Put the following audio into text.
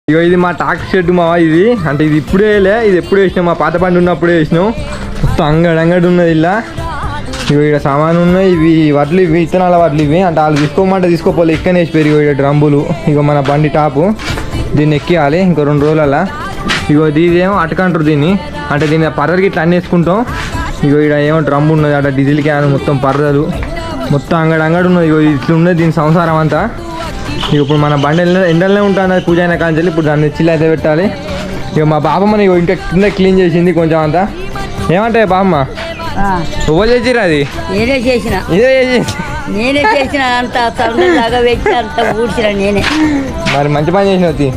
ఇగో ఇది మా talk shed మా ఇది అంటే ఇది ఇప్పుడే ఇది ఎప్పుడు వేసినాం మా పాత బండి ఉన్నప్పుడే వేసినాం మొత్తం అంగడి ఉన్నది ఇలా ఇవి ఇక్కడ సామాను ఉన్నాయి ఇవి వడ్లు ఇవి విత్తనాల వడ్లు ఇవి అంటే వాళ్ళు తీసుకోమంటే తీసుకోపోలే ఇక్కడనే వేసి పెరిగి ఇక్కడ డ్రమ్ములు ఇగో మన బండి టాపు దీన్ని ఎక్కియాలి ఇంకో 2 రోజులలా ఇగో దీదేమో అటకంటారు దీన్ని అంటే దీన్ని పర్రకి ఇట్లా అన్నేసుకుంటాం ఇగో ఇక్కడ ఏమో డ్రమ్ ఉన్నది అక్కడ డీజిల్ క్యాన్ మొత్తం పర్రలు మొత్తం అంగడి ఉన్నది ఇగో ఇట్లా ఉన్నది దీని సంసారం అంతా ఇక ఇప్పుడు మన బండి ఎండలనే ఉంటుంది పూజ అయినా కానీ ఇప్పుడు దాన్ని చిల్లు అయితే పెట్టాలి ఇక మా బాబమ్మని ఇగో ఇంకా కింద క్లీన్ చేసింది కొంచెం అంతా ఏమంటాయి బాబమ్మ నువ్వు చేసిరా అది నేనే చేసిన నేనే చేసిన అంత లాగా పెట్టి అంత ఊడ్చిన నేనే మరి మంచి పని చేసినవి